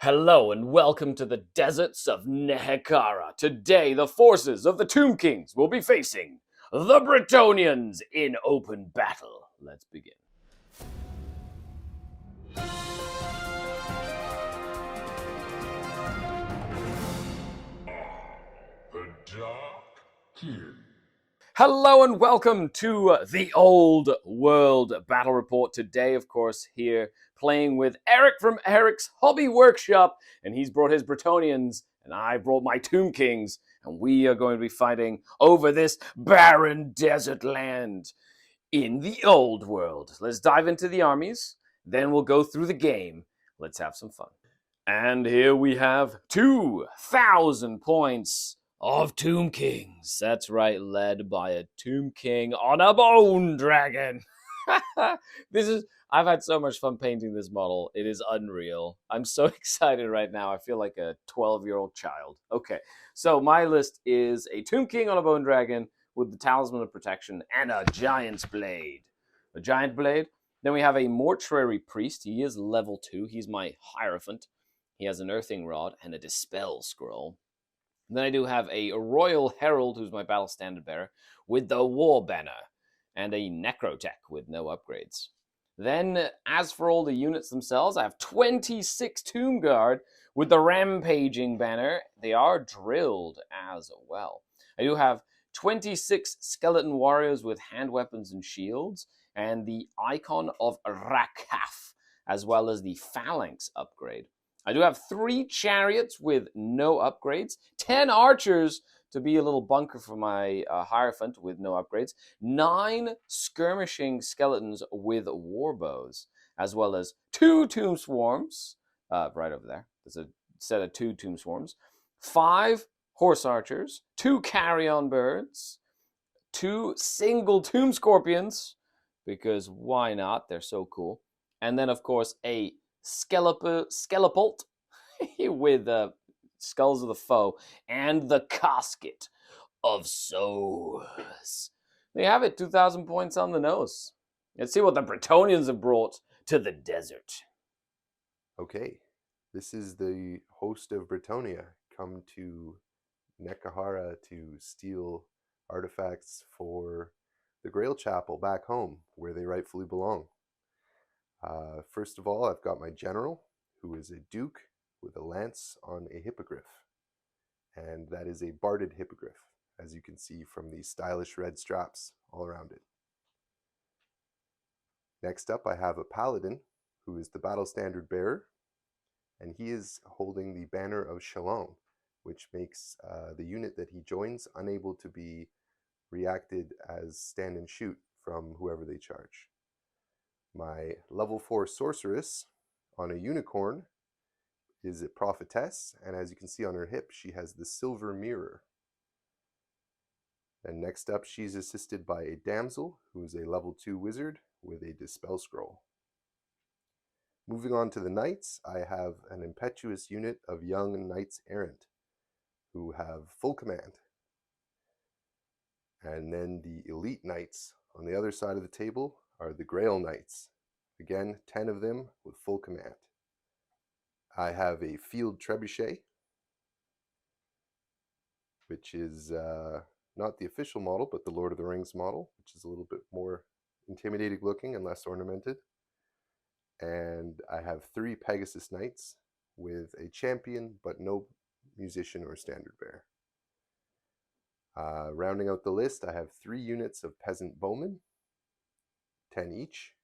Hello and welcome to the deserts of Nehekara. Today, the forces of the Tomb Kings will be facing the Bretonnians in open battle. Let's begin. The Dark King. Hello and welcome to the Old World Battle Report. Today, of course, here playing with Eric from Eric's Hobby Workshop, and he's brought his Bretonnians, and I brought my Tomb Kings, and we are going to be fighting over this barren desert land in the Old World. Let's dive into the armies, then we'll go through the game. Let's have some fun. And here we have 2,000 points of Tomb Kings. That's right, led by a Tomb King on a bone dragon. I've had so much fun painting this model. It is unreal. I'm so excited right now. I feel like a 12-year-old child. Okay, so my list is a Tomb King on a bone dragon with the Talisman of Protection and a Giant's Blade. A Giant Blade. Then we have a Mortuary Priest. He is level 2. He's my Hierophant. He has an Earthing Rod and a Dispel Scroll. And then I do have a Royal Herald, who's my Battle Standard Bearer, with the War Banner, and a Necrotech with no upgrades. Then, as for all the units themselves, I have 26 Tomb Guard with the Rampaging Banner. They are drilled as well. I do have 26 Skeleton Warriors with hand weapons and shields, and the Icon of Rakaf, as well as the Phalanx upgrade. I do have 3 chariots with no upgrades, 10 archers to be a little bunker for my Hierophant with no upgrades, 9 skirmishing skeletons with war bows, as well as 2 tomb swarms, right over there. There's a set of 2 tomb swarms, 5 horse archers, 2 carrion birds, 2 single tomb scorpions, because why not? They're so cool. And then, of course, a Skelepult with Skulls of the Foe and the Casket of Souls. There you have it, 2,000 points on the nose. Let's see what the Bretonnians have brought to the desert. Okay, this is the host of Bretonnia come to Nekahara to steal artifacts for the Grail Chapel back home, where they rightfully belong. First of all, I've got my general, who is a duke with a lance on a hippogriff. And that is a barded hippogriff, as you can see from the stylish red straps all around it. Next up, I have a paladin, who is the battle standard bearer, and he is holding the Banner of Shalom, which makes the unit that he joins unable to be reacted as stand and shoot from whoever they charge. My level 4 sorceress on a unicorn is a prophetess, and as you can see on her hip, she has the silver mirror. And next up, she's assisted by a damsel, who is a level 2 wizard with a dispel scroll. Moving on to the knights, I have an impetuous unit of young knights errant, who have full command. And then the elite knights on the other side of the table are the Grail Knights. Again, 10 of them with full command. I have a field trebuchet, which is not the official model, but the Lord of the Rings model, which is a little bit more intimidating looking and less ornamented. And I have 3 Pegasus Knights with a champion, but no musician or standard bearer. Rounding out the list, I have 3 units of peasant bowmen, 10 each,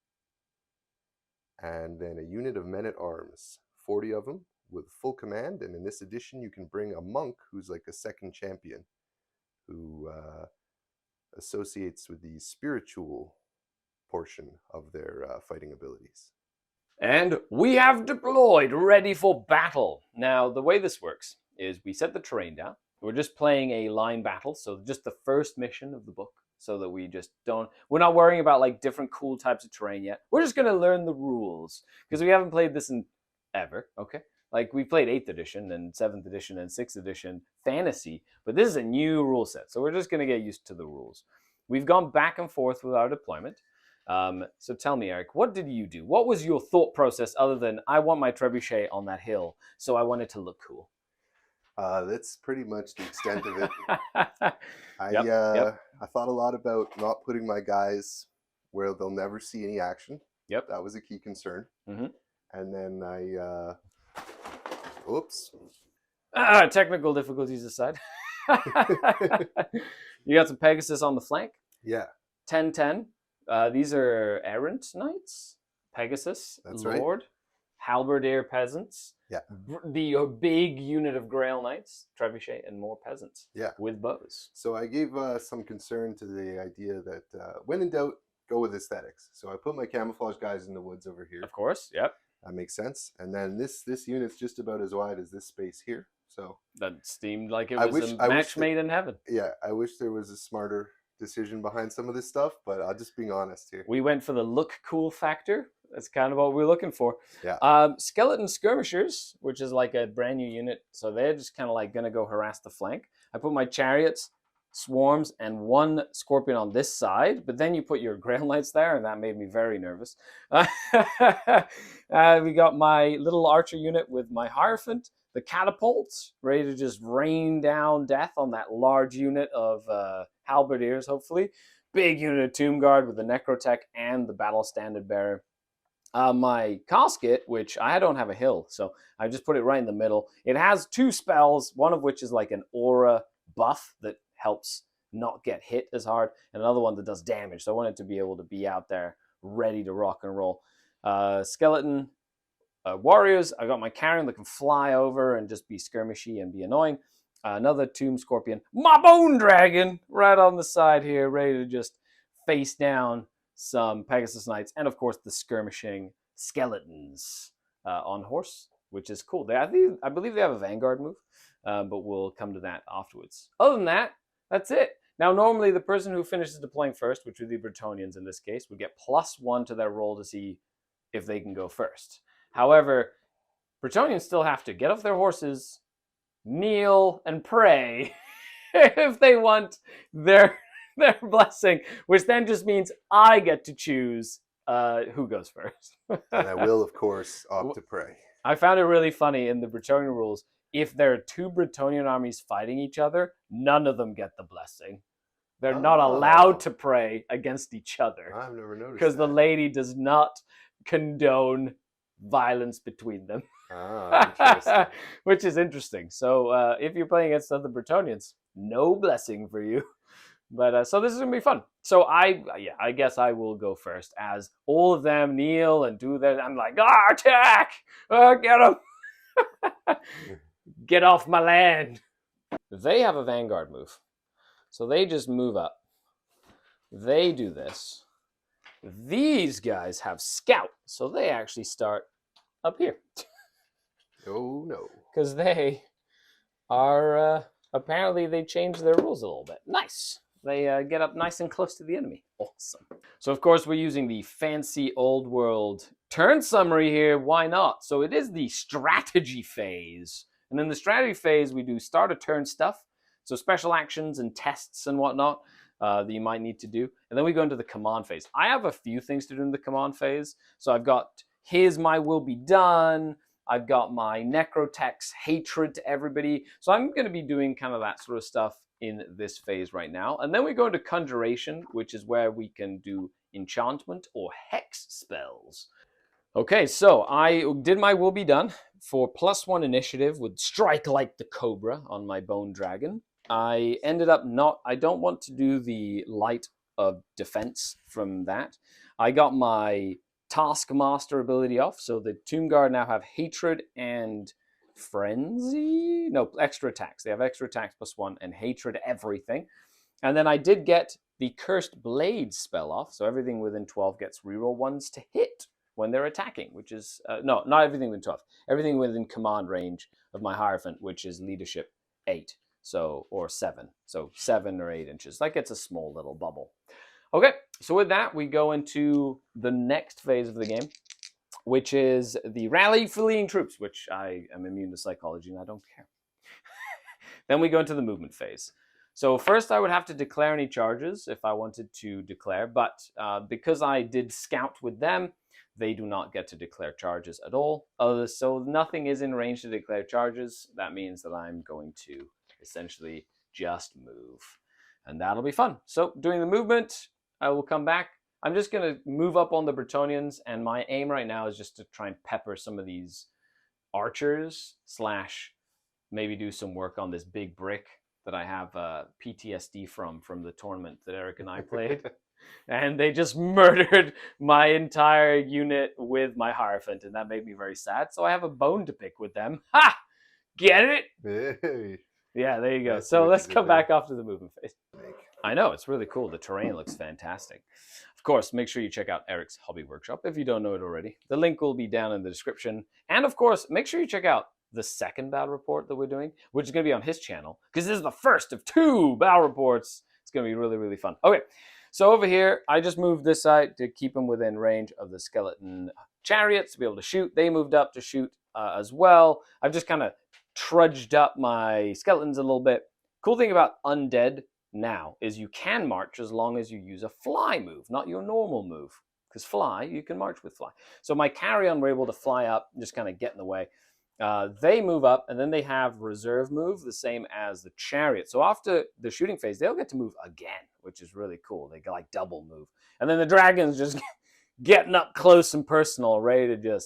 and then a unit of men-at-arms, 40 of them, with full command. And in this edition, you can bring a monk who's like a second champion, who associates with the spiritual portion of their fighting abilities. And we have deployed, ready for battle. Now, the way this works is we set the terrain down. We're just playing a line battle, so just the first mission of the book, so that we just we're not worrying about like different cool types of terrain yet. We're just going to learn the rules, because we haven't played this in ever, okay? Like, we played 8th edition and 7th edition and 6th edition fantasy, but this is a new rule set, so we're just going to get used to the rules. We've gone back and forth with our deployment. So tell me, Eric, what did you do? What was your thought process other than I want my trebuchet on that hill, so I want it to look cool? That's pretty much the extent of it. Yep. I thought a lot about not putting my guys where they'll never see any action. Yep. That was a key concern. Mm-hmm. And then Technical difficulties aside. You got some Pegasus on the flank. Yeah. 10-10. These are errant knights. Pegasus, That's Lord, right. Halberdier peasants. Yeah. The big unit of Grail knights, trebuchet, and more peasants. Yeah. With bows. So I gave some concern to the idea that when in doubt, go with aesthetics. So I put my camouflage guys in the woods over here. Of course, yep. That makes sense. And then this unit's just about as wide as this space here. So that seemed like it was a match made in heaven. Yeah, I wish there was a smarter decision behind some of this stuff, but I'll just being honest here. We went for the look cool factor. That's kind of what we're looking for. Yeah. Skeleton skirmishers, which is like a brand new unit, so they're just kind of like gonna go harass the flank. I put my chariots, swarms, and one scorpion on this side, but then you put your Grail Knights there, and that made me very nervous. We got my little archer unit with my Hierophant, the catapults, ready to just rain down death on that large unit of halberdiers, hopefully. Big unit of Tomb Guard with the Necrotech and the Battle Standard Bearer. My casket, which I don't have a hill, so I just put it right in the middle. It has 2 spells, one of which is like an aura buff that helps not get hit as hard, and another one that does damage. So I want it to be able to be out there ready to rock and roll. Skeleton warriors, I got my Carrion that can fly over and just be skirmishy and be annoying. Another Tomb Scorpion. My Bone Dragon right on the side here, ready to just face down some Pegasus Knights, and of course the skirmishing skeletons on horse, which is cool. I believe they have a Vanguard move, but we'll come to that afterwards. Other than that, that's it. Now, normally the person who finishes deploying first, which would be Bretonnians in this case, would get +1 to their roll to see if they can go first. However, Bretonnians still have to get off their horses, kneel, and pray if they want their blessing, which then just means I get to choose who goes first. And I will, of course, opt to pray. I found it really funny in the Bretonnian rules. If there are 2 Bretonnian armies fighting each other, none of them get the blessing. They're not allowed to pray against each other. I've never noticed because the lady does not condone violence between them. Interesting. Which is interesting. So if you're playing against other Bretonnians, no blessing for you. But so this is gonna be fun. So I guess I will go first as all of them kneel and do that. I'm like, attack! Get them! Get off my land! They have a Vanguard move. So they just move up. They do this. These guys have Scout. So they actually start up here. Oh, no. Because they are, apparently they changed their rules a little bit. Nice. They get up nice and close to the enemy. Awesome. So, of course, we're using the fancy old world turn summary here. Why not? So it is the strategy phase. And in the strategy phase, we do start of turn stuff. So special actions and tests and whatnot that you might need to do. And then we go into the command phase. I have a few things to do in the command phase. So I've got Here's My Will Be Done. I've got my Necrotech's Hatred to Everybody. So I'm going to be doing kind of that sort of stuff in this phase right now. And then we go into Conjuration, which is where we can do enchantment or hex spells. Okay, so I did my Will Be Done for +1 initiative with Strike Like the Cobra on my Bone Dragon. I ended up I don't want to do the Light of Defense from that. I got my Taskmaster ability off, so the Tomb Guard now have Hatred and Frenzy? No, extra attacks. They have extra attacks +1 and Hatred everything. And then I did get the Cursed Blade spell off, so everything within 12 gets reroll 1s to hit when they're attacking, which is, no, not everything within 12. Everything within command range of my Hierophant, which is leadership 8. So, or 7. So 7 or 8 inches. That gets a small little bubble. Okay, so with that, we go into the next phase of the game, which is the Rally Fleeing Troops, which I am immune to psychology and I don't care. Then we go into the movement phase. So first I would have to declare any charges if I wanted to declare, but because I did scout with them, they do not get to declare charges at all. So nothing is in range to declare charges. That means that I'm going to essentially just move. And that'll be fun. So doing the movement, I will come back. I'm just going to move up on the Bretonnians, and my aim right now is just to try and pepper some of these archers / maybe do some work on this big brick that I have PTSD from the tournament that Eric and I played. And they just murdered my entire unit with my Hierophant, and that made me very sad. So I have a bone to pick with them. Ha! Get it? Hey. Yeah, there you go. That's So what let's you did come there. back after the movement phase. I know, it's really cool. The terrain looks fantastic. Of course, make sure you check out Eric's Hobby Workshop if you don't know it already. The link will be down in the description. And of course, make sure you check out the second battle report that we're doing, which is going to be on his channel, because this is the first of 2 battle reports. It's going to be really, really fun. Okay, so over here, I just moved this side to keep them within range of the skeleton chariots to be able to shoot. They moved up to shoot as well. I've just kind of trudged up my skeletons a little bit. Cool thing about undead now is you can march as long as you use a fly move, not your normal move. Because fly, you can march with fly. So my carrion were able to fly up, just kind of get in the way. They move up, and then they have reserve move, the same as the chariot. So after the shooting phase, they'll get to move again, which is really cool. They get like double move. And then the dragon's just getting up close and personal, ready to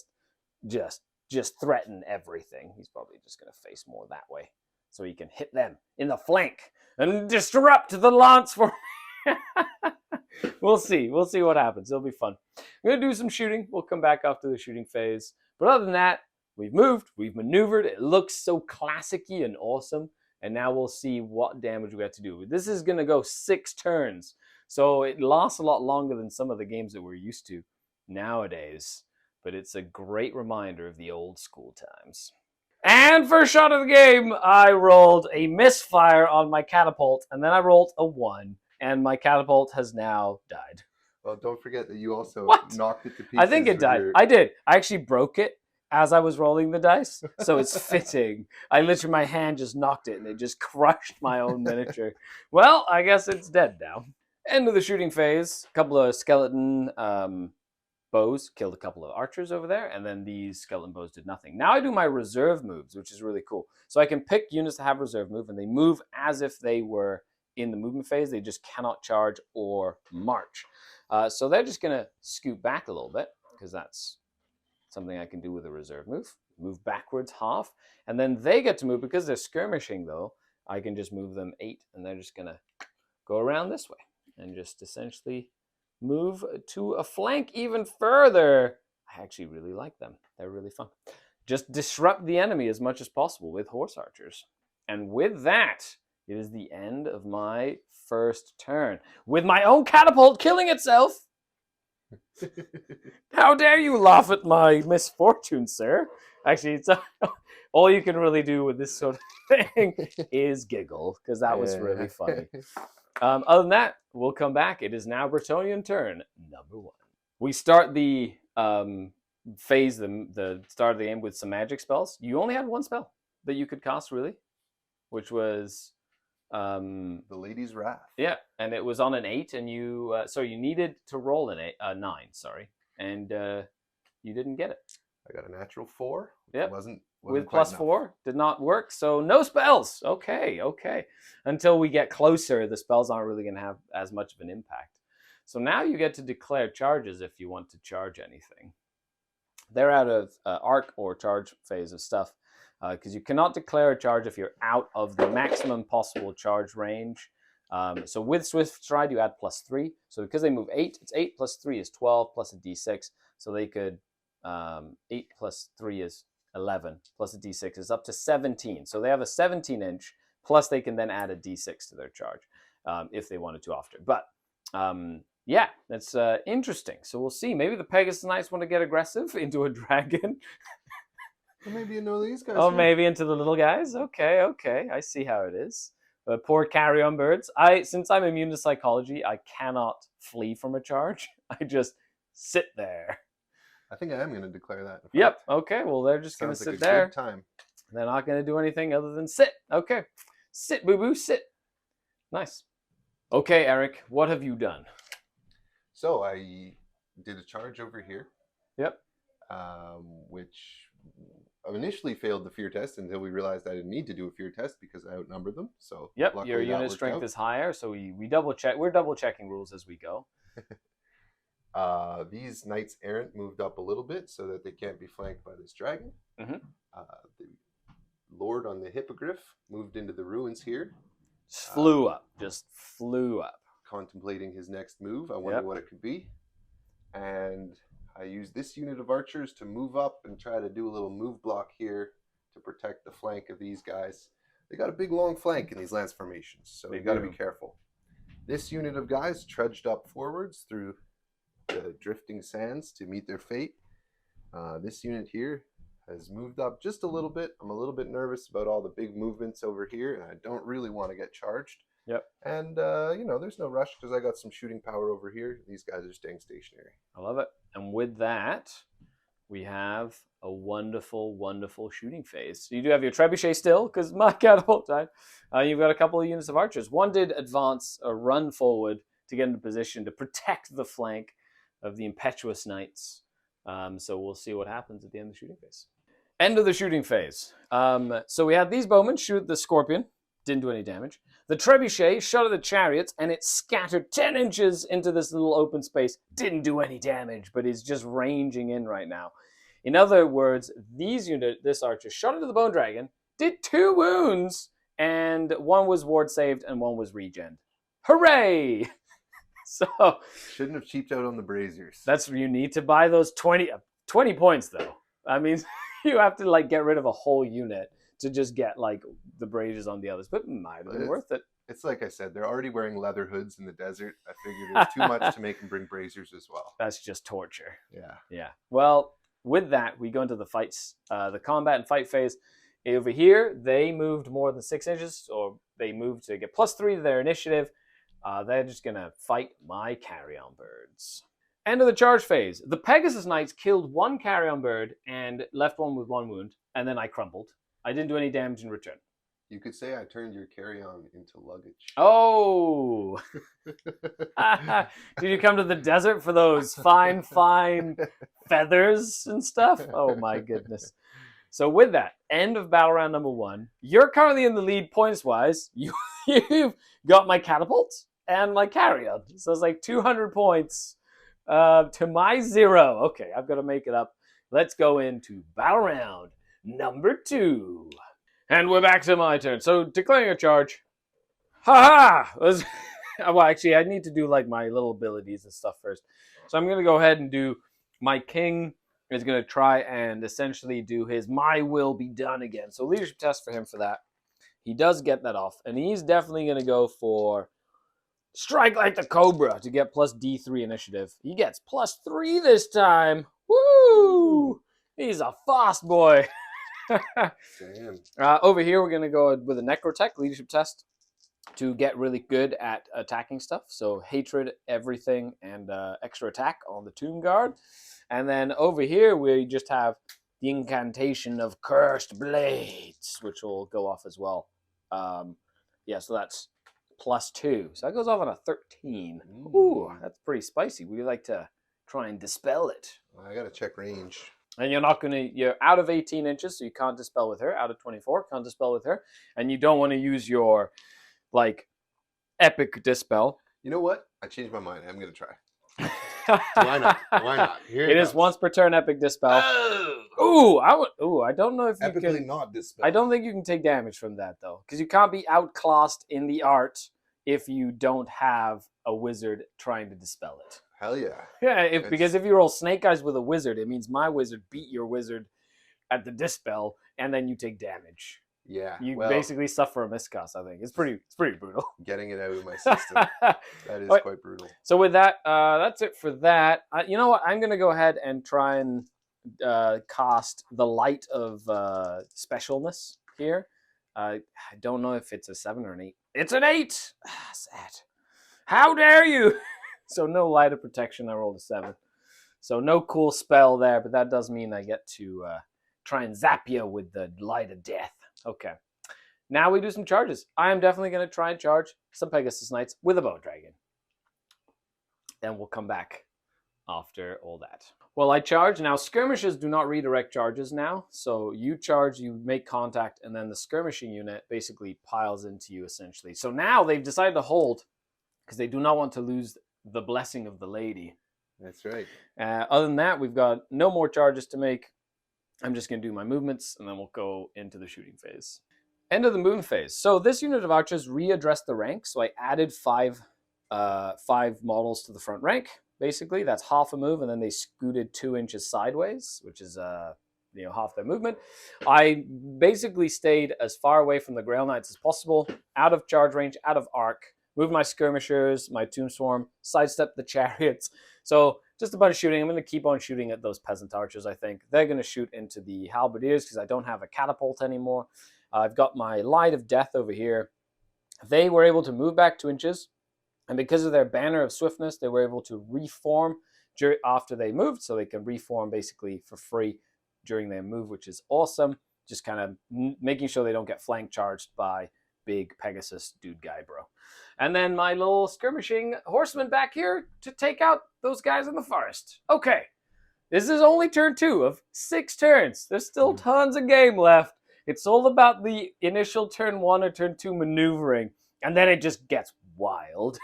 just threaten everything. He's probably just going to face more that way, so he can hit them in the flank and disrupt the lance for. We'll see what happens. It'll be fun. I'm going to do some shooting. We'll come back after the shooting phase. But other than that, we've moved, we've maneuvered. It looks so classic-y and awesome. And now we'll see what damage we have to do. This is going to go 6 turns. So it lasts a lot longer than some of the games that we're used to nowadays. But it's a great reminder of the old school times. And first shot of the game, I rolled a misfire on my catapult, and then I rolled a 1, and my catapult has now died. Well, don't forget that you also What? knocked it to pieces. I think it with died. your- I did. I actually broke it as I was rolling the dice, so it's fitting. I literally, my hand just knocked it, and it just crushed my own miniature. Well, I guess it's dead now. End of the shooting phase. A couple of skeleton bows killed a couple of archers over there, and then these skeleton bows did nothing. Now I do my reserve moves, which is really cool. So I can pick units to have reserve move, and they move as if they were in the movement phase. They just cannot charge or march. So they're just going to scoot back a little bit, because that's something I can do with a reserve move. Move backwards half, and then they get to move. Because they're skirmishing, though, I can just move them 8, and they're just going to go around this way and just essentially move to a flank even further. I actually really like them. They're really fun. Just disrupt the enemy as much as possible with horse archers. And with that, it is the end of my first turn, with my own catapult killing itself. How dare you laugh at my misfortune, sir? Actually, it's all you can really do with this sort of thing is giggle, because that was really funny. Other than that, we'll come back. It is now Bretonnian turn number 1. We start the phase, the start of the game, with some magic spells. You only had 1 spell that you could cast, really, which was the Lady's Wrath. Yeah, and it was on an 8, and you needed to roll an 9, sorry, and you didn't get it. I got a natural 4. Yep. Wasn't With quite plus enough. 4 did not work, so no spells. Okay. Until we get closer, the spells aren't really going to have as much of an impact. So now you get to declare charges if you want to charge anything. They're out of arc or charge phase of stuff, because you cannot declare a charge if you're out of the maximum possible charge range. So with Swift Stride, you add plus 3. So because they move 8, it's 8 plus 3 is 12 plus a d6. So they could 8 plus 3 is 11 plus a d6 is up to 17. So they have a 17-inch, plus they can then add a d6 to their charge if they wanted to after. But yeah, that's interesting. So we'll see. Maybe the Pegasus Knights want to get aggressive into a dragon. Or maybe you know these guys. Oh, here. maybe into the little guys. Okay. I see how it is. Poor carrion birds. Since I'm immune to psychology, I cannot flee from a charge. I just sit there. I think I am going to declare that. Yep. Okay. Well, they're just going to Sounds like sit a there. good time. They're not going to do anything other than sit. Okay. Sit, boo-boo, sit. Nice. Okay, Eric, what have you done? So I did a charge over here, Yep. which I initially failed the fear test until we realized I didn't need to do a fear test because I outnumbered them. So Yep, luckily your that unit worked strength out. is higher, so we double check. We're double checking rules as we go. These knights errant moved up a little bit so that they can't be flanked by this dragon. Mhm. The lord on the hippogriff moved into the ruins here, Just flew up. contemplating his next move. I wonder Yep. what it could be. And I used this unit of archers to move up and try to do a little move block here to protect the flank of these guys. They got a big long flank in these lance formations, so They you got to do. be careful. This unit of guys trudged up forwards through the drifting sands to meet their fate. This unit here has moved up just a little bit. I'm a little bit nervous about all the big movements over here, and I don't really want to get charged. Yep. And, there's no rush because I got some shooting power over here. These guys are staying stationary. I love it. And with that, we have a wonderful, wonderful shooting phase. So you do have your trebuchet still, because my catapult died. You've got a couple of units of archers. One did advance or run forward to get into position to protect the flank of the impetuous knights. So we'll see what happens at the end of the shooting phase. End of the shooting phase. So we had these bowmen shoot the scorpion. Didn't do any damage. The trebuchet shot at the chariots, and it scattered 10 inches into this little open space. Didn't do any damage, but is just ranging in right now. In other words, this archer shot into the bone dragon, did 2 wounds, and one was ward saved and one was regen. Hooray! So Shouldn't have cheaped out on the braziers. you need to buy those 20 points though. I mean, you have to get rid of a whole unit to just get the braziers on the others, but it might have been worth it. It's like I said, they're already wearing leather hoods in the desert. I figured it was too much to make them bring braziers as well. That's just torture. Yeah. Yeah. Well, with that, we go into the fights, the combat and fight phase. Over here, they moved more than 6 inches, or they moved to get +3 to their initiative. They're just going to fight my carrion birds. End of the charge phase. The Pegasus Knights killed 1 carrion bird and left one with 1 wound, and then I crumbled. I didn't do any damage in return. You could say I turned your carry-on into luggage. Oh! Did you come to the desert for those fine feathers and stuff? Oh my goodness. So with that, end of battle round number 1. You're currently in the lead points-wise. You've got my catapult and my carry-on. So it's 200 points to my 0. Okay, I've got to make it up. Let's go into battle round number 2. And we're back to my turn. So, declaring a charge. Ha-ha! Well, actually, I need to do my little abilities and stuff first. So I'm going to go ahead and do my king is going to try and essentially do his my will be done again. So leadership test for him for that. He does get that off. And he's definitely going to go for strike like the cobra to get plus D3 initiative. He gets plus 3 this time. Woo! He's a fast boy. Damn. Over here, we're going to go with a Necrotech leadership test to get really good at attacking stuff. So hatred, everything, and extra attack on the Tomb Guard. And then over here, we just have the incantation of Cursed Blades, which will go off as well. So that's plus 2. So that goes off on a 13. Ooh, that's pretty spicy. Would you like to try and dispel it? I got to check range. And you're out of 18 inches, so you can't dispel with her. Out of 24, can't dispel with her. And you don't want to use your, epic dispel. You know what? I changed my mind. I'm going to try. Why not? Why not? Here it is once per turn epic dispel. I don't know if you Epically can. not dispel. I don't think you can take damage from that, though. Because you can't be outclassed in the art if you don't have a wizard trying to dispel it. Hell yeah. Yeah, because if you roll snake eyes with a wizard, it means my wizard beat your wizard at the dispel, and then you take damage. Yeah. You basically suffer a miscast, I think. It's pretty brutal. Getting it out of my system. That is quite brutal. So with that, that's it for that. You know what? I'm going to go ahead and try and cast the Light of Specialness here. I don't know if it's a 7 or an 8. It's an 8! Sad. How dare you! So no Light of Protection, I rolled a 7. So no cool spell there, but that does mean I get to try and zap you with the Light of Death. Okay. Now we do some charges. I am definitely going to try and charge some Pegasus Knights with a Bone Dragon. Then we'll come back after all that. Well, I charge. Now, skirmishers do not redirect charges now. So you charge, you make contact, and then the skirmishing unit basically piles into you, essentially. So now they've decided to hold because they do not want to lose the blessing of the lady. That's right. Other than that, we've got no more charges to make. I'm just going to do my movements, and then we'll go into the shooting phase. End of the movement phase. So this unit of archers readdressed the rank. So I added five models to the front rank. Basically, that's half a move, and then they scooted 2 inches sideways, which is half their movement. I basically stayed as far away from the Grail Knights as possible, out of charge range, out of arc. Moved my skirmishers, my Tomb Swarm, sidestepped the chariots. So just a bunch of shooting. I'm going to keep on shooting at those peasant archers, I think. They're going to shoot into the halberdiers because I don't have a catapult anymore. I've got my Light of Death over here. They were able to move back 2 inches. And because of their banner of swiftness, they were able to reform after they moved. So they can reform basically for free during their move, which is awesome. Just kind of making sure they don't get flank charged by big Pegasus dude guy, bro. And then my little skirmishing horsemen back here to take out those guys in the forest. Okay, this is only turn 2 of 6 turns. There's still tons of game left. It's all about the initial turn 1 or turn 2 maneuvering, and then it just gets wild.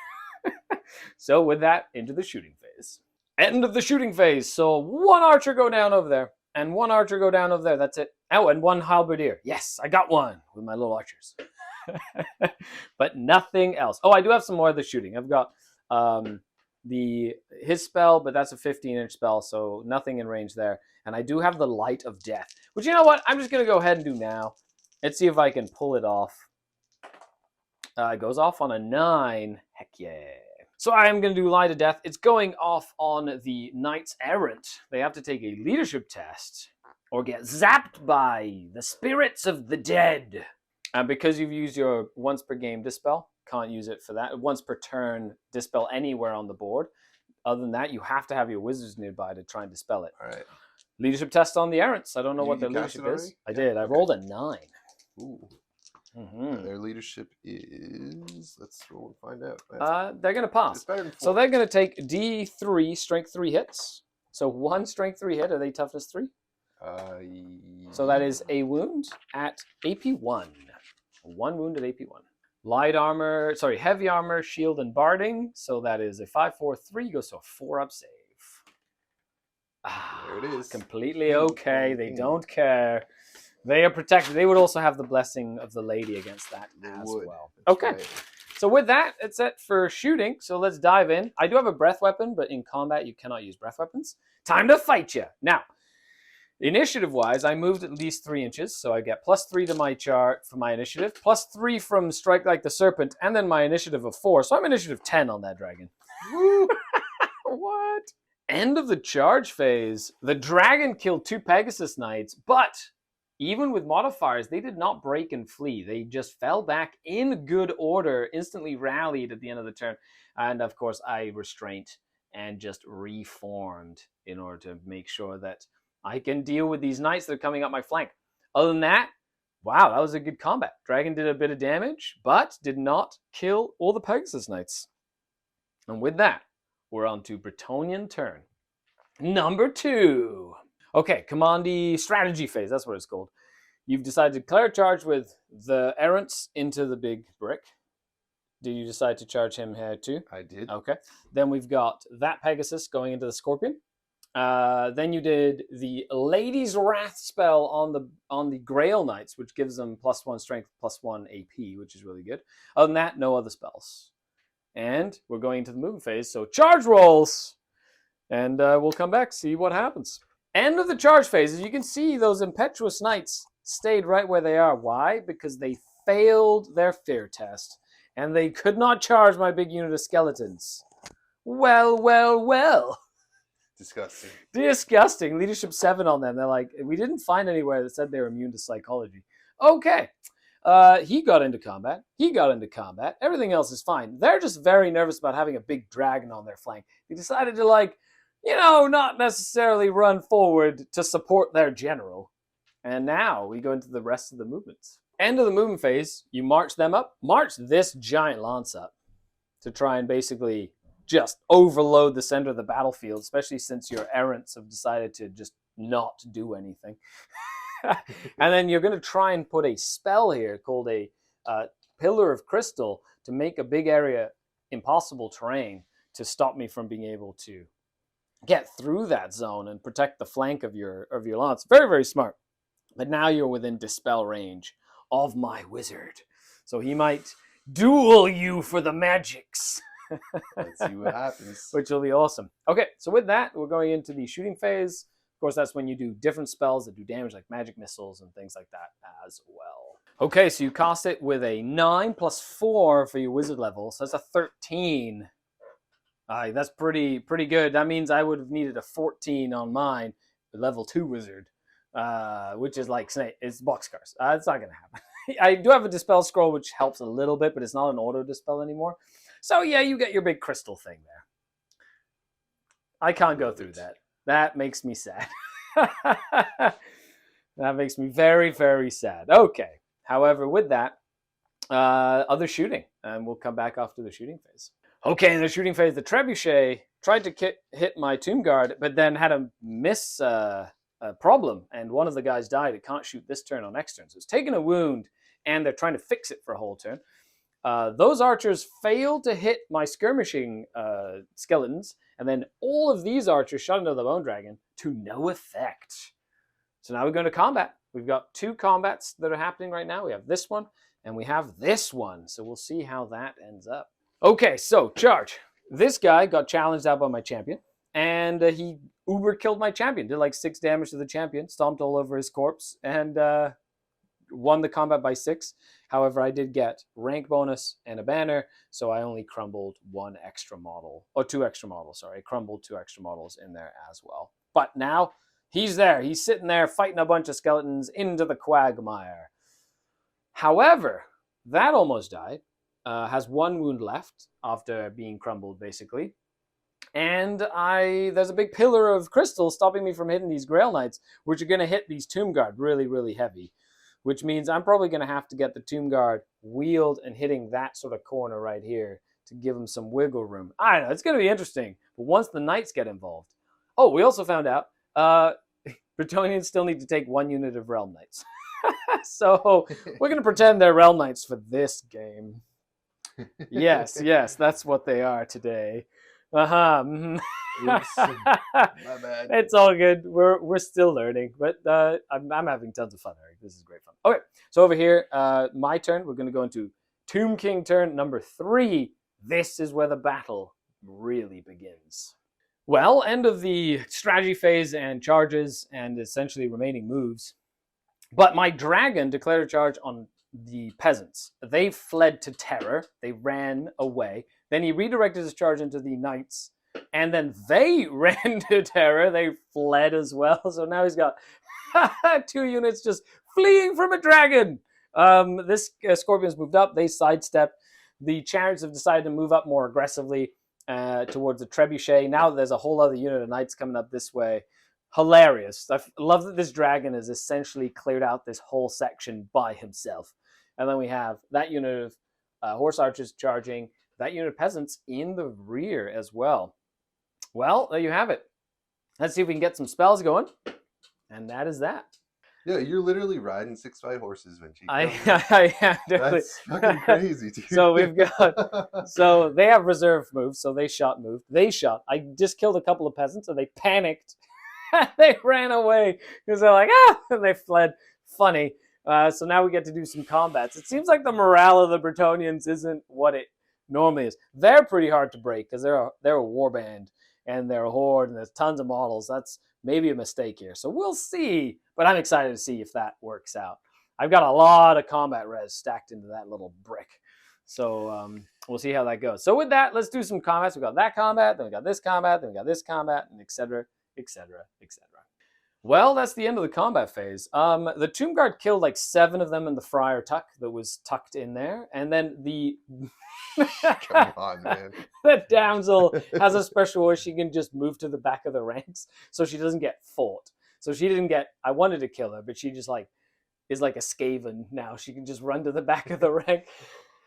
So with that, into the shooting phase. End of the shooting phase. So 1 archer go down over there, and 1 archer go down over there. That's it. Oh, and 1 halberdier. Yes, I got 1 with my little archers. But nothing else. Oh, I do have some more of the shooting. I've got his spell, but that's a 15-inch spell, so nothing in range there. And I do have the Light of Death, which, you know what? I'm just going to go ahead and do now. Let's see if I can pull it off. It goes off on a 9. Heck yeah. So I am going to do Light of Death. It's going off on the Knights Errant. They have to take a leadership test or get zapped by the spirits of the dead. And because you've used your once per game Dispel, can't use it for that. Once per turn Dispel anywhere on the board. Other than that, you have to have your wizards nearby to try and dispel it. All right. Leadership test on the Errants. I don't know what their leadership is. I did. I rolled a 9. Ooh. Mm-hmm. Their leadership is, let's roll and find out. They're going to pass. It's better than 4. So they're going to take D3 strength 3 hits. So 1 strength 3 hit. Are they toughness 3? So that is a wound at AP 1. 1 wound at AP 1. Heavy armor, shield, and barding. So that is a 5-4-3. Goes to a 4-up save. There it is. Completely okay. They don't care. They are protected. They would also have the blessing of the lady against that as well. Okay. Right. So with that, it's it for shooting. So let's dive in. I do have a breath weapon, but in combat, you cannot use breath weapons. Time to fight you. Now, initiative-wise, I moved at least 3 inches. So I get +3 to my chart for my initiative, +3 from Strike Like the Serpent, and then my initiative of 4. So I'm initiative 10 on that dragon. What? End of the charge phase. The dragon killed 2 Pegasus Knights, but even with modifiers, they did not break and flee. They just fell back in good order, instantly rallied at the end of the turn. And of course, I restrained and just reformed in order to make sure that I can deal with these knights that are coming up my flank. Other than that, wow, that was a good combat. Dragon did a bit of damage, but did not kill all the Pegasus Knights. And with that, we're on to Bretonnian turn. Number 2. Okay, Commandi strategy phase, that's what it's called. You've decided to declare a charge with the Errants into the big brick. Did you decide to charge him here too? I did. Okay. Then we've got that Pegasus going into the Scorpion. Then you did the Lady's Wrath spell on the Grail Knights, which gives them +1 strength, +1 AP, which is really good. Other than that, no other spells. And we're going into the movement phase, so charge rolls! And we'll come back, see what happens. End of the charge phase. As you can see, those impetuous knights stayed right where they are. Why? Because they failed their fear test, and they could not charge my big unit of skeletons. Well. Disgusting. Disgusting. Leadership 7 on them. They're like, we didn't find anywhere that said they were immune to psychology. Okay. He got into combat. Everything else is fine. They're just very nervous about having a big dragon on their flank. They decided to, not necessarily run forward to support their general. And now we go into the rest of the movements. End of the movement phase, you march them up. March this giant lance up to try and basically just overload the center of the battlefield, especially since your errants have decided to just not do anything. And then you're going to try and put a spell here called a Pillar of Crystal to make a big area impossible terrain to stop me from being able to get through that zone and protect the flank of your lance. Very, very smart. But now you're within dispel range of my wizard. So he might duel you for the magics. Let's see what happens. Which will be awesome. Okay, so with that, we're going into the shooting phase. Of course, that's when you do different spells that do damage, like magic missiles and things like that as well. Okay, so you cast it with a 9 plus 4 for your wizard level, so that's a 13. That's pretty good. That means I would have needed a 14 on mine, level 2 wizard, which is like Snake. It's boxcars. It's not going to happen. I do have a dispel scroll, which helps a little bit, but it's not an auto dispel anymore. So yeah, you get your big crystal thing there. I can't go through that. That makes me sad. That makes me very, very sad. Okay. However, with that, other shooting, and we'll come back after the shooting phase. Okay, in the shooting phase, the trebuchet tried to hit my tomb guard, but then had a miss problem, and one of the guys died. It can't shoot this turn or next turn, so it's taken a wound, and they're trying to fix it for a whole turn. Those archers failed to hit my skirmishing skeletons, and then all of these archers shot into the bone dragon to no effect. So now we're going to combat. We've got 2 combats that are happening right now. We have this one, and we have this one. So we'll see how that ends up. Okay, so charge. This guy got challenged out by my champion, and he uber killed my champion. Did like 6 damage to the champion, stomped all over his corpse, and won the combat by 6. However, I did get rank bonus and a banner, so I only crumbled 1 extra model, or 2 extra models, sorry. I crumbled 2 extra models in there as well. But now, he's there. He's sitting there fighting a bunch of skeletons into the quagmire. However, that almost died. Has 1 wound left after being crumbled, basically. And there's a big pillar of crystal stopping me from hitting these Grail Knights, which are going to hit these Tomb Guard really, really heavy. Which means I'm probably going to have to get the Tomb Guard wheeled and hitting that sort of corner right here to give them some wiggle room. I don't know, it's going to be interesting. But once the Knights get involved. Oh, we also found out Bretonnians still need to take 1 unit of Realm Knights. So we're going to pretend they're Realm Knights for this game. Yes, that's what they are today. Oops. My bad. It's all good. We're still learning, but I'm having tons of fun, Eric. This is great fun. Okay, so over here, my turn. We're going to go into Tomb King turn number 3. This is where the battle really begins. Well, end of the strategy phase and charges and essentially remaining moves. But my dragon declared a charge on the peasants. They fled to terror. They ran away. Then he redirected his charge into the knights. And then they ran to terror. They fled as well. So now he's got 2 units just fleeing from a dragon. This Scorpions moved up. They sidestepped. The chariots have decided to move up more aggressively towards the trebuchet. Now there's a whole other unit of knights coming up this way. Hilarious. I love that this dragon has essentially cleared out this whole section by himself. And then we have that unit of horse archers charging, that unit of peasants in the rear as well. Well, there you have it. Let's see if we can get some spells going. And that is that. Yeah, you're literally riding 6'5" horses, Vinci. I am definitely. That's fucking crazy, dude. So we've got, so they have reserve moves, so they shot moved. They shot. I just killed a couple of peasants, and they panicked. They ran away because they're like, and they fled. Funny. So now we get to do some combats. It seems like the morale of the Bretonnians isn't what it normally is. They're pretty hard to break because they're a warband and they're a horde and there's tons of models. That's maybe a mistake here. So we'll see. But I'm excited to see if that works out. I've got a lot of combat res stacked into that little brick. So we'll see how that goes. So with that, let's do some combats. We've got that combat, then we got this combat, then we got this combat, and etc., etc., etc. Well, that's the end of the combat phase. The Tomb Guard killed like 7 of them in the Friar Tuck that was tucked in there. And then the... Come on, man. The damsel has a special where she can just move to the back of the ranks so she doesn't get fought. So she didn't get... I wanted to kill her, but she just like is like a Skaven now. She can just run to the back of the rank.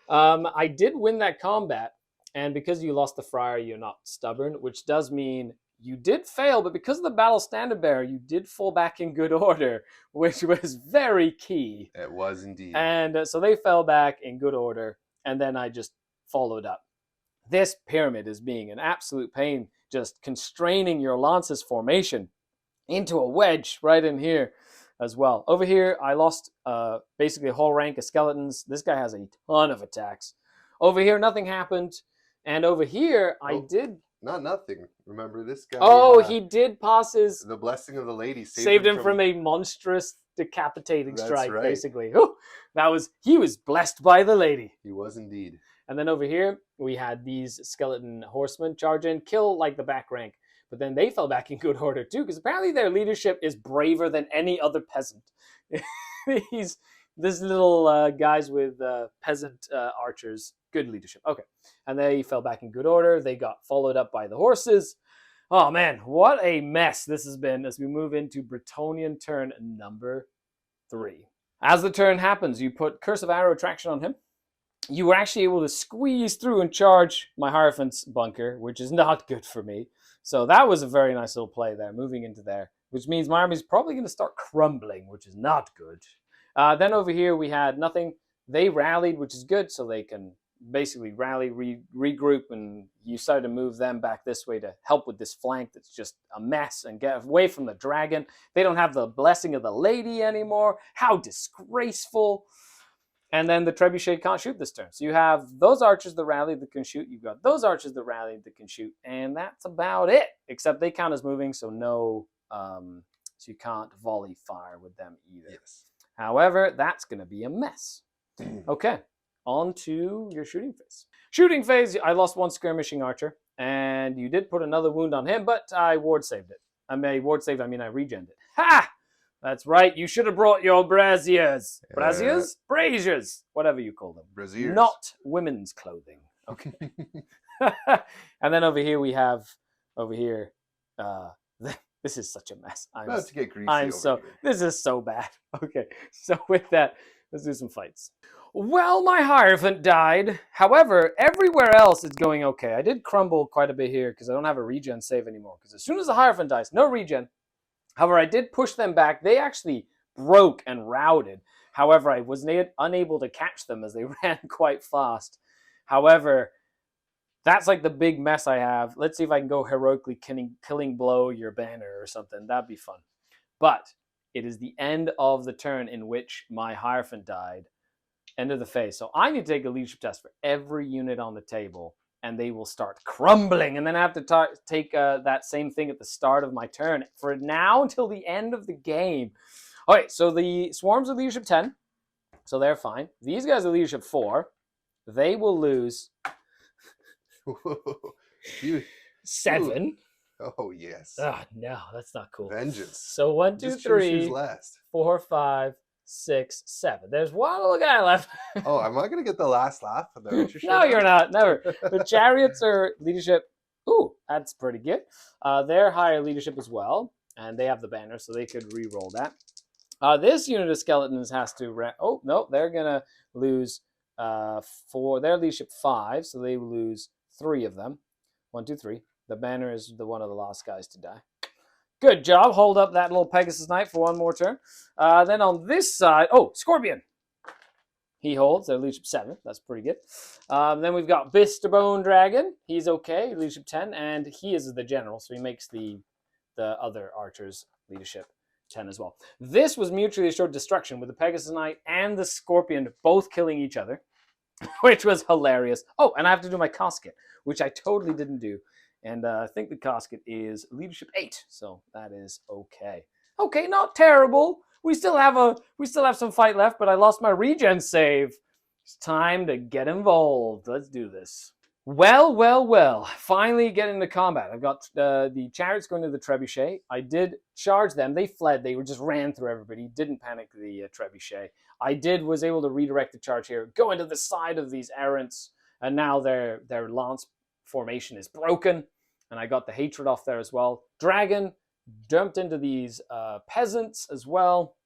I did win that combat, and because you lost the Friar, you're not stubborn, which does mean you did fail, but because of the Battle Standard Bearer, you did fall back in good order, which was very key. It was indeed. And so they fell back in good order, and then I just followed up. This pyramid is being an absolute pain, just constraining your Lance's formation into a wedge right in here as well. Over here, I lost basically a whole rank of skeletons. This guy has a ton of attacks. Over here, nothing happened. And over here, I did... Not nothing. Remember this guy? He did pass his... The blessing of the lady saved him from a monstrous decapitating strike, right. basically. Whew, he was blessed by the lady. He was indeed. And then over here, we had these skeleton horsemen charge in, kill like the back rank. But then they fell back in good order too, because apparently their leadership is braver than any other peasant. This little guys with peasant archers, good leadership. Okay, and they fell back in good order. They got followed up by the horses. Oh man, what a mess this has been as we move into Bretonnian turn number 3. As the turn happens, you put Curse of Arrow Attraction on him. You were actually able to squeeze through and charge my Hierophant's bunker, which is not good for me. So that was a very nice little play there, moving into there, which means my army's probably going to start crumbling, which is not good. Then over here we had nothing. They rallied, which is good, so they can basically rally, regroup, and you started to move them back this way to help with this flank that's just a mess and get away from the dragon. They don't have the blessing of the lady anymore. How disgraceful. And then the trebuchet can't shoot this turn. So you have those archers that rally that can shoot. You've got those archers that rally that can shoot. And that's about it. Except they count as moving, so so you can't volley fire with them either. Yes. However, that's going to be a mess. Okay, on to your shooting phase. Shooting phase, I lost one skirmishing archer. And you did put another wound on him, but I ward saved it. I regened it. Ha! That's right. You should have brought your braziers. Braziers? Braziers. Whatever you call them. Braziers. Not women's clothing. Okay. And then over here we have, this is such a mess. About to get greasy this is so bad. Okay. So with that, let's do some fights. Well, my Hierophant died. However, everywhere else is going okay. I did crumble quite a bit here because I don't have a regen save anymore. Because as soon as the Hierophant dies, no regen. However, I did push them back. They actually broke and routed. However, I was unable to catch them as they ran quite fast. However, that's like the big mess I have. Let's see if I can go heroically killing blow your banner or something. That'd be fun. But it is the end of the turn in which my Hierophant died. End of the phase. So I need to take a leadership test for every unit on the table. And they will start crumbling. And then I have to take that same thing at the start of my turn for now until the end of the game. All right, so the swarms are leadership 10. So they're fine. These guys are leadership 4. They will lose 7. Oh, yes. Oh, no, that's not cool. Vengeance. So 1, 2, 3, 4, 5, 6, 7. There's one little guy left. Oh, am I going to get the last laugh? No, you're not. Never. The chariots are leadership. Ooh, that's pretty good. They're higher leadership as well. And they have the banner, so they could re-roll that. This unit of skeletons has to... Oh, no, they're going to lose 4. They're leadership 5, so they will lose 3 of them. 1, 2, 3. The banner is one of the last guys to die. Good job. Hold up that little Pegasus Knight for one more turn. Then on this side... Oh, Scorpion. He holds. They're leadership 7. That's pretty good. Then we've got Bone Dragon. He's okay. Leadership 10. And he is the general, so he makes the other archers leadership 10 as well. This was mutually assured destruction with the Pegasus Knight and the Scorpion both killing each other, which was hilarious. Oh, and I have to do my casket, which I totally didn't do. And I think the casket is leadership 8, so that is okay. Okay, not terrible. We still have some fight left, but I lost my regen save. It's time to get involved. Let's do this. Well. Finally get into combat. I've got the chariots going to the trebuchet. I did charge them. They fled. They just ran through everybody. Didn't panic the trebuchet. I was able to redirect the charge here, go into the side of these errants, and now their lance formation is broken. And I got the hatred off there as well. Dragon dumped into these peasants as well.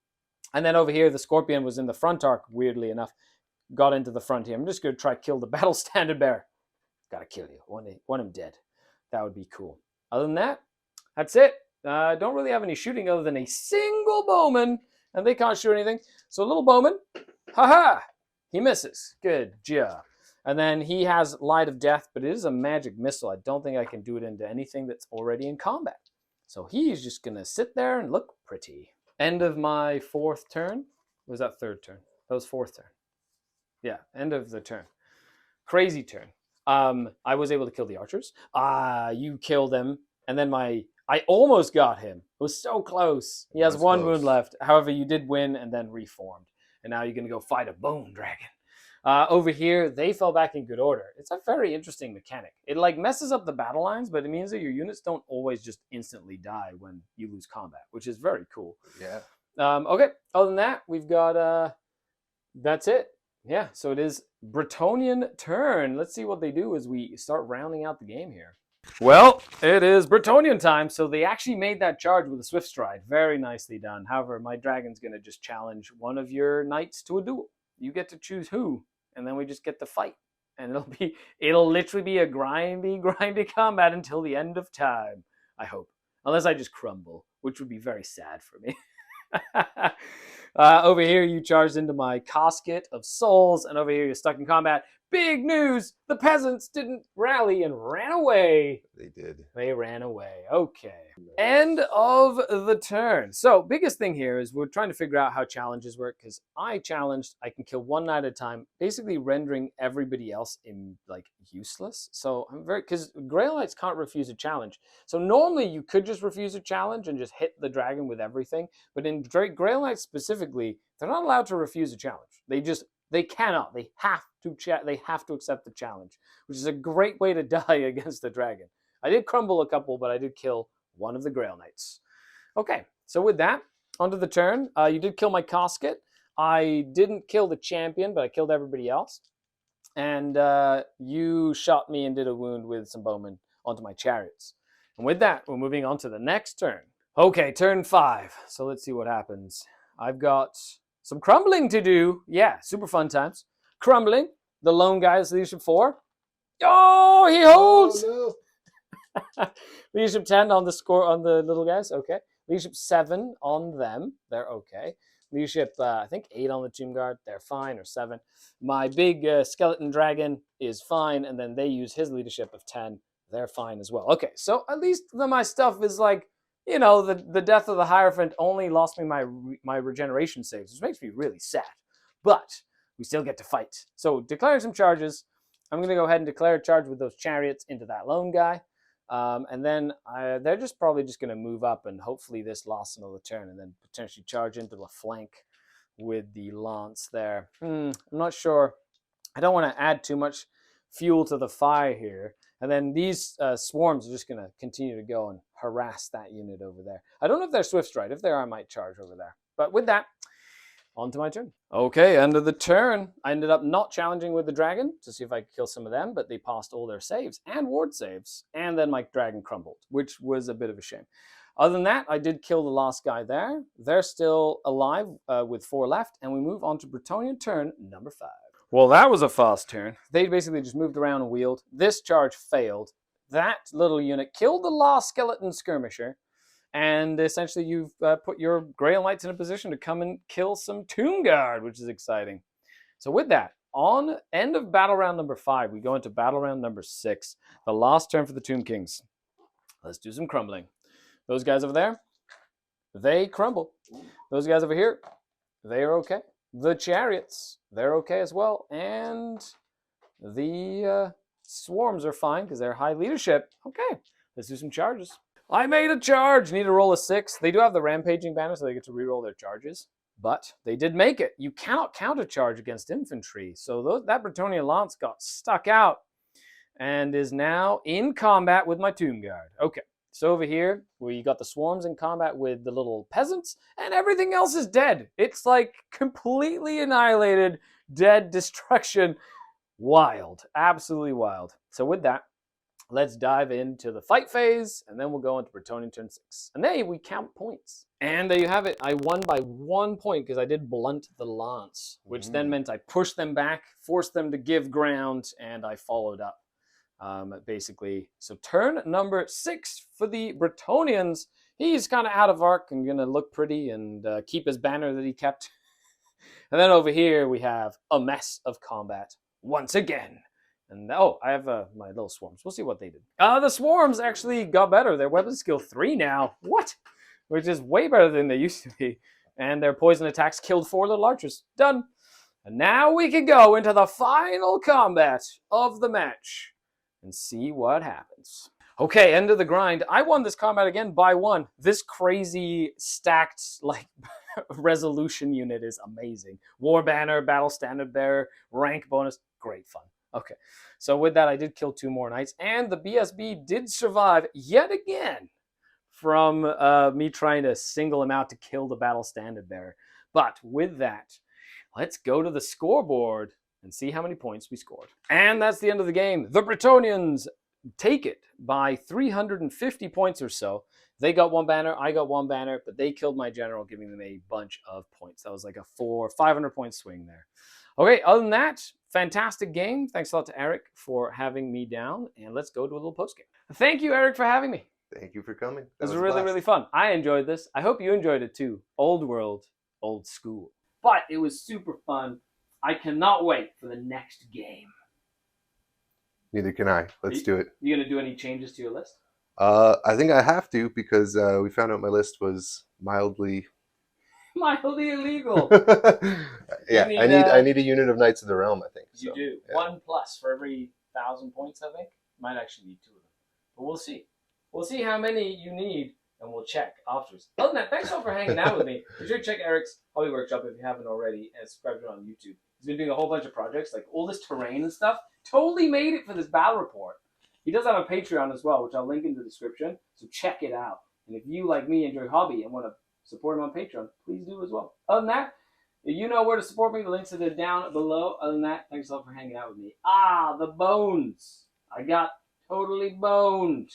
And then over here, the Scorpion was in the front arc, weirdly enough. Got into the front here. I'm just going to try to kill the Battle Standard Bearer. Gotta kill you. Want him dead. That would be cool. Other than that, that's it. Don't really have any shooting other than a single bowman, and they can't shoot anything. So a little bowman, haha, he misses. Good job. And then he has Light of Death, but it is a magic missile. I don't think I can do it into anything that's already in combat. So he's just gonna sit there and look pretty. End of my fourth turn. Was that third turn? That was fourth turn. Yeah, end of the turn. Crazy turn. I was able to kill the archers. You killed them, and then I almost got him. It was so close. He has one wound left. However, you did win and then reformed, and now you're gonna go fight a bone dragon. Over here, they fell back in good order. It's a very interesting mechanic. It like messes up the battle lines, but it means that your units don't always just instantly die when you lose combat, which is very cool. Yeah. Okay. Other than that, we've got that's it. Yeah, so it is Bretonnian turn. Let's see what they do as we start rounding out the game here. Well, it is Bretonnian time, so they actually made that charge with a swift stride. Very nicely done. However, my dragon's going to just challenge one of your knights to a duel. You get to choose who, and then we just get to fight. And it'll literally be a grindy combat until the end of time, I hope. Unless I just crumble, which would be very sad for me. Over here, you charged into my Casket of Souls, and over here, you're stuck in combat. Big news! The peasants didn't rally and ran away. They did. They ran away. Okay. End of the turn. So, biggest thing here is we're trying to figure out how challenges work, because I challenged, I can kill one knight at a time, basically rendering everybody else useless. So, because Grail Knights can't refuse a challenge. So, normally you could just refuse a challenge and just hit the dragon with everything, but in Grail Knights specifically, they're not allowed to refuse a challenge. They cannot. They have to accept the challenge, which is a great way to die against the dragon. I did crumble a couple, but I did kill one of the Grail Knights. Okay, so with that, onto the turn. You did kill my Casket. I didn't kill the champion, but I killed everybody else. And you shot me and did a wound with some bowmen onto my chariots. And with that, we're moving on to the next turn. Okay, turn 5. So let's see what happens. I've got some crumbling to do. Yeah, super fun times. Crumbling. The lone guy is leadership 4. Oh, he holds! Oh, no. Leadership 10 on the score on the little guys. Okay. Leadership 7 on them. They're okay. Leadership, I think 8 on the Tomb Guard. They're fine, or 7. My big skeleton dragon is fine, and then they use his leadership of 10. They're fine as well. Okay, so at least my stuff is like, you know, the death of the Hierophant only lost me my regeneration saves, which makes me really sad. But we still get to fight. So declaring some charges. I'm going to go ahead and declare a charge with those chariots into that lone guy. And then they're probably just going to move up, and hopefully this lasts another turn, and then potentially charge into the flank with the lance there. I'm not sure. I don't want to add too much fuel to the fire here. And then these swarms are just going to continue to go and harass that unit over there. I don't know if they're swift stride. If they are, I might charge over there. But with that, on to my turn. Okay, end of the turn. I ended up not challenging with the dragon to see if I could kill some of them, but they passed all their saves and ward saves. And then my dragon crumbled, which was a bit of a shame. Other than that, I did kill the last guy there. They're still alive with 4 left, and we move on to Bretonnian turn number 5. Well, that was a fast turn. They basically just moved around and wheeled. This charge failed. That little unit killed the last skeleton skirmisher. And essentially, you've put your Grail Knights in a position to come and kill some Tomb Guard, which is exciting. So with that, on end of battle round number 5, we go into battle round number 6, the last turn for the Tomb Kings. Let's do some crumbling. Those guys over there, they crumble. Those guys over here, they are okay. The chariots, they're okay as well. And the swarms are fine because they're high leadership. Okay, let's do some charges. I made a charge. Need to roll a 6. They do have the rampaging banner, so they get to reroll their charges. But they did make it. You cannot countercharge against infantry. So that Bretonnian lance got stuck out and is now in combat with my Tomb Guard. Okay, so over here, where you got the swarms in combat with the little peasants, and everything else is dead. It's like completely annihilated, dead, destruction. Wild. Absolutely wild. So with that, let's dive into the fight phase, and then we'll go into Bretonnian turn 6. And hey, we count points. And there you have it. I won by 1 point because I did blunt the lance, which then meant I pushed them back, forced them to give ground, and I followed up. Basically, so turn number 6 for the Bretonnians. He's kind of out of arc and going to look pretty and keep his banner that he kept. And then over here, we have a mess of combat once again. And oh, I have my little swarms. We'll see what they did. The swarms actually got better. They're weapon skill 3 now. What? Which is way better than they used to be. And their poison attacks killed 4 little archers. Done. And now we can go into the final combat of the match and see what happens. Okay, end of the grind. I won this combat again by 1. This crazy stacked like resolution unit is amazing. War banner, battle standard bearer, rank bonus, great fun. Okay, so with that, I did kill 2 more knights, and the BSB did survive yet again from me trying to single him out to kill the battle standard bearer. But with that, let's go to the scoreboard and see how many points we scored. And that's the end of the game. The Bretonnians take it by 350 points or so. They got 1 banner, I got 1 banner, but they killed my general, giving them a bunch of points. That was like a 500 point swing there. Okay, other than that, fantastic game. Thanks a lot to Eric for having me down, and let's go to a little post game. Thank you, Eric, for having me. Thank you for coming. It was really, really fun. I enjoyed this. I hope you enjoyed it too. Old world, old school. But it was super fun. I cannot wait for the next game. Neither can I. Let's do it. You gonna do any changes to your list? I think I have to because we found out my list was mildly illegal. Yeah, I need a unit of Knights of the Realm, I think. You so, do. yeah. 1 plus for every 1,000 points, I think. Might actually need 2 of them. But we'll see. We'll see how many you need, and we'll check afterwards. Other than that, thanks all for hanging out with me. Be sure to check Eric's hobby workshop if you haven't already, and subscribe to it on YouTube. He's been doing a whole bunch of projects, like all this terrain and stuff. Totally made it for this battle report. He does have a Patreon as well, which I'll link in the description, so check it out. And if you, like me, enjoy hobby and want to support him on Patreon, please do as well. Other than that, you know where to support me. The links are down below. Other than that, thanks a lot for hanging out with me. The bones. I got totally boned.